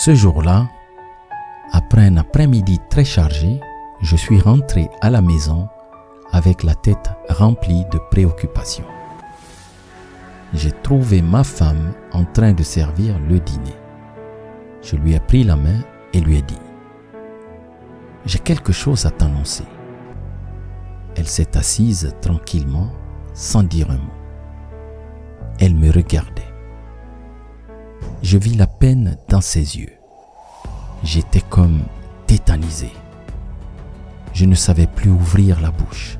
Ce jour-là, après un après-midi très chargé, je suis rentré à la maison avec la tête remplie de préoccupations. J'ai trouvé ma femme en train de servir le dîner. Je lui ai pris la main et lui ai dit « J'ai quelque chose à t'annoncer ». Elle s'est assise tranquillement, sans dire un mot. Elle me regardait. Je vis la peine dans ses yeux. J'étais comme tétanisé. Je ne savais plus ouvrir la bouche.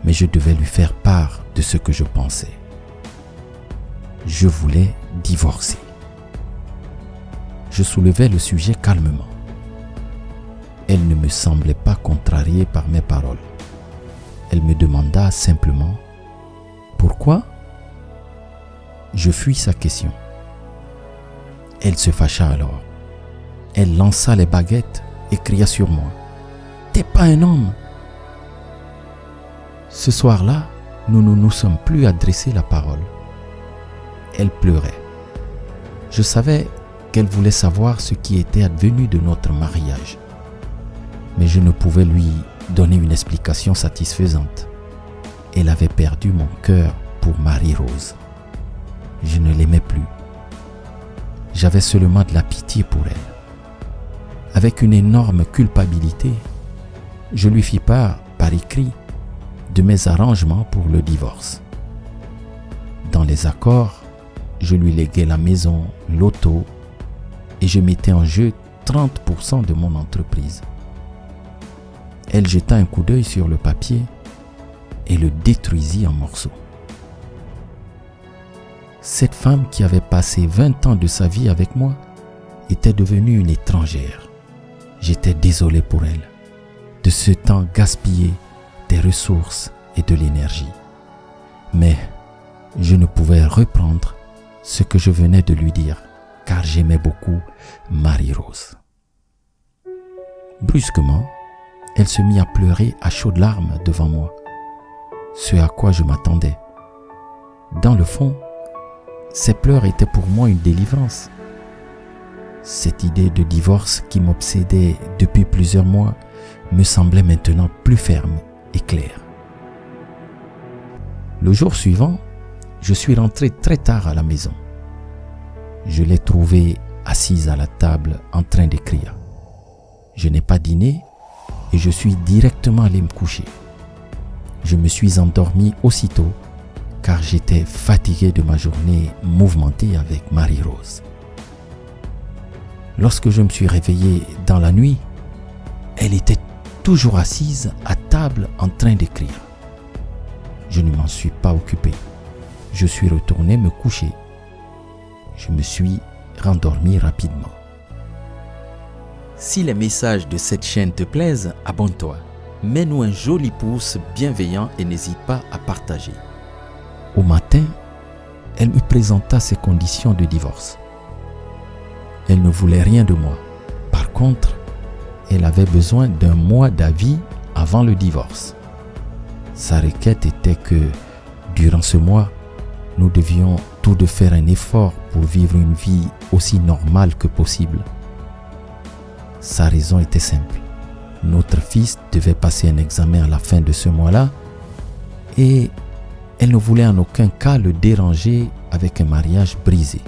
Mais je devais lui faire part de ce que je pensais. Je voulais divorcer. Je soulevais le sujet calmement. Elle ne me semblait pas contrariée par mes paroles. Elle me demanda simplement « Pourquoi ?» Je fuis sa question. Elle se fâcha alors. Elle lança les baguettes et cria sur moi « T'es pas un homme !» Ce soir-là, nous ne nous sommes plus adressé la parole. Elle pleurait. Je savais qu'elle voulait savoir ce qui était advenu de notre mariage. Mais je ne pouvais lui donner une explication satisfaisante. Elle avait perdu mon cœur pour Marie-Rose. Je ne l'aimais plus. J'avais seulement de la pitié pour elle. Avec une énorme culpabilité, je lui fis part, par écrit, de mes arrangements pour le divorce. Dans les accords, je lui léguais la maison, l'auto, et je mettais en jeu 30% de mon entreprise. Elle jeta un coup d'œil sur le papier et le détruisit en morceaux. Cette femme qui avait passé 20 ans de sa vie avec moi était devenue une étrangère. J'étais désolé pour elle, de ce temps gaspillé, des ressources et de l'énergie. Mais je ne pouvais reprendre ce que je venais de lui dire, car j'aimais beaucoup Marie-Rose. Brusquement, elle se mit à pleurer à chaudes larmes devant moi, ce à quoi je m'attendais. Dans le fond, ces pleurs étaient pour moi une délivrance. Cette idée de divorce qui m'obsédait depuis plusieurs mois me semblait maintenant plus ferme et claire. Le jour suivant, je suis rentré très tard à la maison. Je l'ai trouvée assise à la table en train d'écrire. Je n'ai pas dîné et je suis directement allé me coucher. Je me suis endormi aussitôt car j'étais fatigué de ma journée mouvementée avec Marie-Rose. Lorsque je me suis réveillé dans la nuit, elle était toujours assise à table en train d'écrire. Je ne m'en suis pas occupé. Je suis retourné me coucher. Je me suis rendormi rapidement. Si les messages de cette chaîne te plaisent, abonne-toi. Mets-nous un joli pouce bienveillant et n'hésite pas à partager. Au matin, elle me présenta ses conditions de divorce. Elle ne voulait rien de moi. Par contre, elle avait besoin d'un mois d'avis avant le divorce. Sa requête était que, durant ce mois, nous devions tous deux faire un effort pour vivre une vie aussi normale que possible. Sa raison était simple. Notre fils devait passer un examen à la fin de ce mois-là et elle ne voulait en aucun cas le déranger avec un mariage brisé.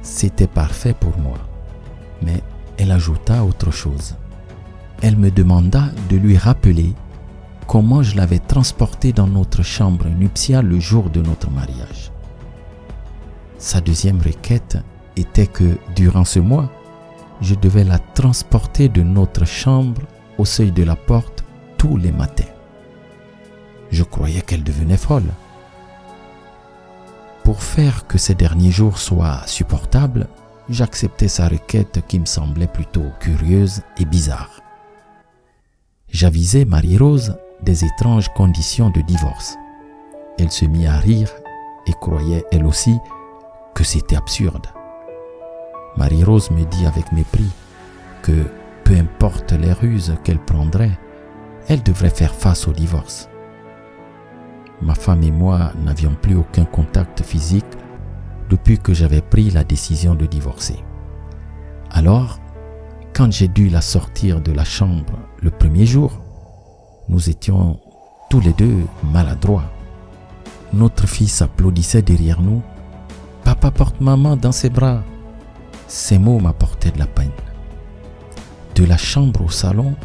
C'était parfait pour moi, mais elle ajouta autre chose. Elle me demanda de lui rappeler comment je l'avais transportée dans notre chambre nuptiale le jour de notre mariage. Sa deuxième requête était que, durant ce mois, je devais la transporter de notre chambre au seuil de la porte tous les matins. Je croyais qu'elle devenait folle. Pour faire que ces derniers jours soient supportables, j'acceptais sa requête qui me semblait plutôt curieuse et bizarre. J'avisai Marie-Rose des étranges conditions de divorce. Elle se mit à rire et croyait elle aussi que c'était absurde. Marie-Rose me dit avec mépris que peu importe les ruses qu'elle prendrait, elle devrait faire face au divorce. Ma femme et moi n'avions plus aucun contact physique depuis que j'avais pris la décision de divorcer. Alors, quand j'ai dû la sortir de la chambre le premier jour, nous étions tous les deux maladroits. Notre fils applaudissait derrière nous. « Papa porte maman dans ses bras !» Ces mots m'apportaient de la peine. De la chambre au salon,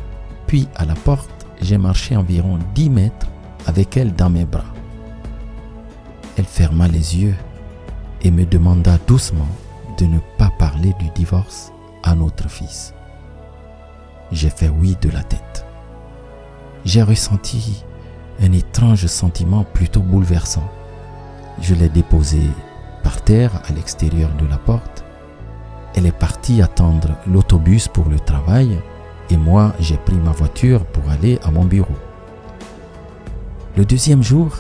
puis à la porte, j'ai marché environ 10 mètres avec elle dans mes bras. Elle ferma les yeux et me demanda doucement de ne pas parler du divorce à notre fils. J'ai fait oui de la tête. J'ai ressenti un étrange sentiment plutôt bouleversant. Je l'ai déposée par terre à l'extérieur de la porte. Elle est partie attendre l'autobus pour le travail et moi j'ai pris ma voiture pour aller à mon bureau. Le deuxième jour,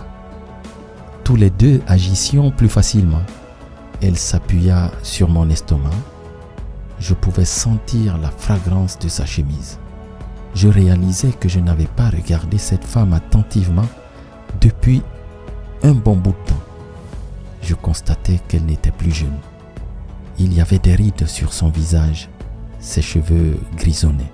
tous les deux agissions plus facilement. Elle s'appuya sur mon estomac. Je pouvais sentir la fragrance de sa chemise. Je réalisais que je n'avais pas regardé cette femme attentivement depuis un bon bout de temps. Je constatais qu'elle n'était plus jeune. Il y avait des rides sur son visage. Ses cheveux grisonnaient.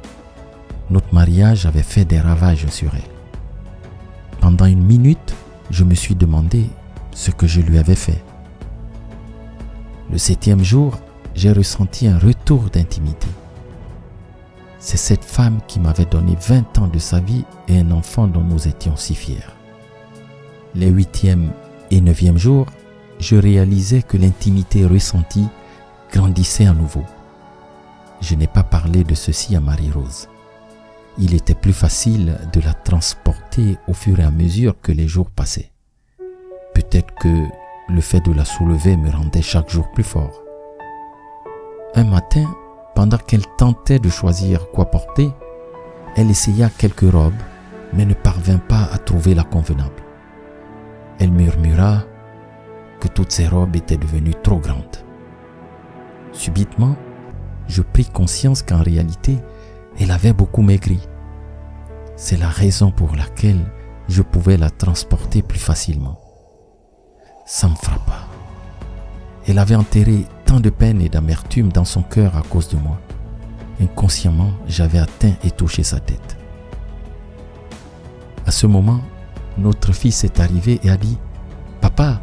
Notre mariage avait fait des ravages sur elle. Pendant une minute, je me suis demandé ce que je lui avais fait. Le 7e jour, j'ai ressenti un retour d'intimité. C'est cette femme qui m'avait donné 20 ans de sa vie et un enfant dont nous étions si fiers. Les 8e et 9e jours, je réalisais que l'intimité ressentie grandissait à nouveau. Je n'ai pas parlé de ceci à Marie-Rose. Il était plus facile de la transporter au fur et à mesure que les jours passaient. Peut-être que le fait de la soulever me rendait chaque jour plus fort. Un matin, pendant qu'elle tentait de choisir quoi porter, elle essaya quelques robes, mais ne parvint pas à trouver la convenable. Elle murmura que toutes ces robes étaient devenues trop grandes. Subitement, je pris conscience qu'en réalité, elle avait beaucoup maigri. C'est la raison pour laquelle je pouvais la transporter plus facilement. Ça me frappa. Elle avait enterré tant de peine et d'amertume dans son cœur à cause de moi. Inconsciemment, j'avais atteint et touché sa tête. À ce moment, notre fils est arrivé et a dit « Papa,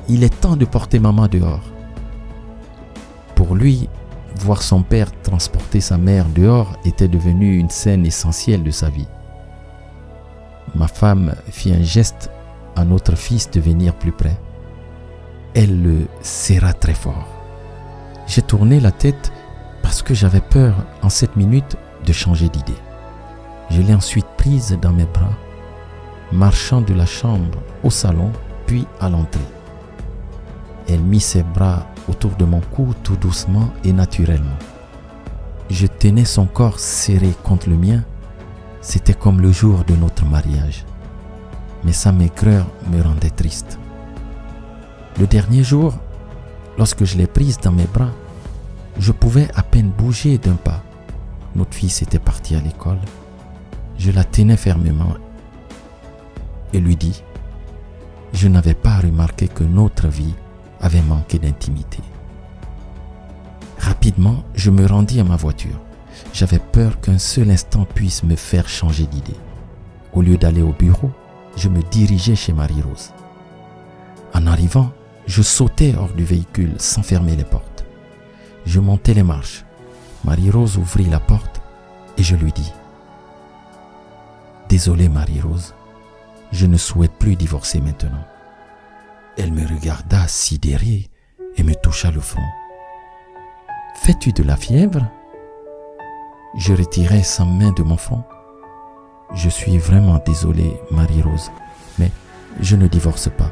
il est temps de porter maman dehors. » Pour lui, voir son père transporter sa mère dehors était devenu une scène essentielle de sa vie. Ma femme fit un geste à notre fils de venir plus près. Elle le serra très fort. J'ai tourné la tête parce que j'avais peur en cette minute de changer d'idée. Je l'ai ensuite prise dans mes bras, marchant de la chambre au salon puis à l'entrée. Elle mit ses bras autour de mon cou tout doucement et naturellement. Je tenais son corps serré contre le mien. C'était comme le jour de notre mariage. Mais sa maigreur me rendait triste. Le dernier jour, lorsque je l'ai prise dans mes bras, je pouvais à peine bouger d'un pas. Notre fils était parti à l'école. Je la tenais fermement et lui dis « Je n'avais pas remarqué que notre vie avait manqué d'intimité. » Rapidement, je me rendis à ma voiture. J'avais peur qu'un seul instant puisse me faire changer d'idée. Au lieu d'aller au bureau, je me dirigeais chez Marie-Rose. En arrivant, je sautais hors du véhicule sans fermer les portes. Je montai les marches. Marie-Rose ouvrit la porte et je lui dis « Désolé Marie-Rose, je ne souhaite plus divorcer maintenant. » Elle me regarda sidérée et me toucha le front. « Fais-tu de la fièvre ?» Je retirai sa main de mon front. « Je suis vraiment désolé, Marie-Rose, mais je ne divorce pas.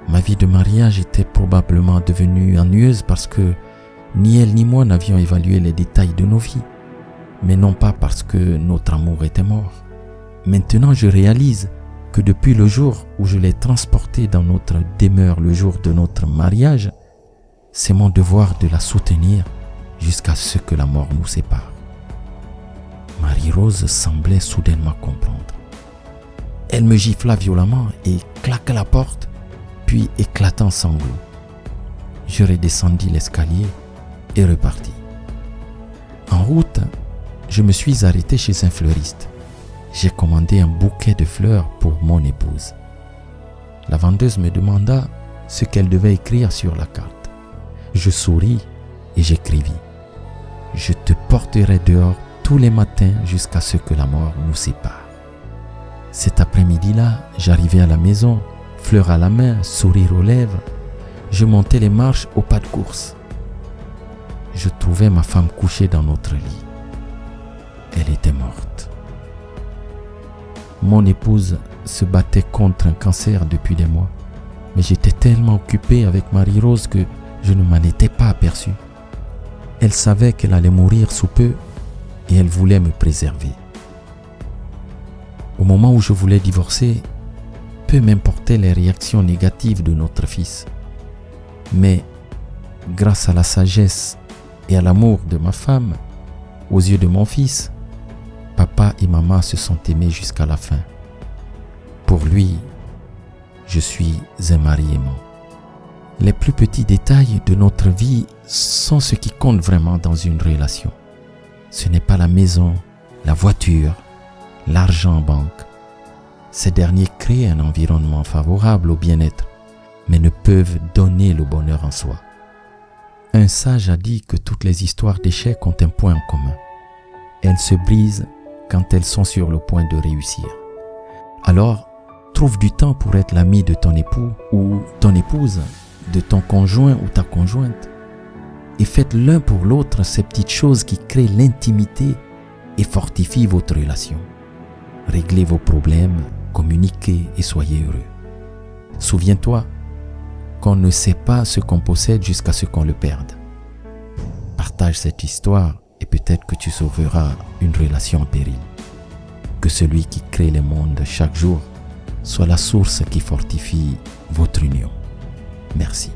Ma vie de mariage était probablement devenue ennuyeuse parce que ni elle ni moi n'avions évalué les détails de nos vies, mais non pas parce que notre amour était mort. Maintenant, je réalise que depuis le jour où je l'ai transportée dans notre demeure le jour de notre mariage, c'est mon devoir de la soutenir jusqu'à ce que la mort nous sépare. » Marie-Rose semblait soudainement comprendre. Elle me gifla violemment et claqua la porte, puis éclata en sanglots. Je redescendis l'escalier et repartis. route, je me suis arrêté chez un fleuriste. J'ai commandé un bouquet de fleurs pour mon épouse. La vendeuse me demanda ce qu'elle devait écrire sur la carte. Je souris et j'écrivis: je te porterai dehors tous les matins jusqu'à ce que la mort nous sépare. Cet après-midi-là, j'arrivais à la maison, fleur à la main, sourire aux lèvres. Je montais les marches au pas de course. Je trouvais ma femme couchée dans notre lit. Elle était morte. Mon épouse se battait contre un cancer depuis des mois, mais j'étais tellement occupé avec Marie-Rose que je ne m'en étais pas aperçu. Elle savait qu'elle allait mourir sous peu et elle voulait me préserver. Au moment où je voulais divorcer, peu m'importaient les réactions négatives de notre fils. Mais grâce à la sagesse et à l'amour de ma femme, aux yeux de mon fils, papa et maman se sont aimés jusqu'à la fin. Pour lui, je suis un mari aimant. Les plus petits détails de notre vie sont ce qui compte vraiment dans une relation. Ce n'est pas la maison, la voiture, l'argent en banque. Ces derniers créent un environnement favorable au bien-être, mais ne peuvent donner le bonheur en soi. Un sage a dit que toutes les histoires d'échecs ont un point en commun. Elles se brisent quand elles sont sur le point de réussir. Alors, trouve du temps pour être l'ami de ton époux ou ton épouse, de ton conjoint ou ta conjointe, et faites l'un pour l'autre ces petites choses qui créent l'intimité et fortifient votre relation. Réglez vos problèmes, communiquez et soyez heureux. Souviens-toi qu'on ne sait pas ce qu'on possède jusqu'à ce qu'on le perde. Partage cette histoire et peut-être que tu sauveras une relation en péril. Que celui qui crée le monde chaque jour soit la source qui fortifie votre union. Merci.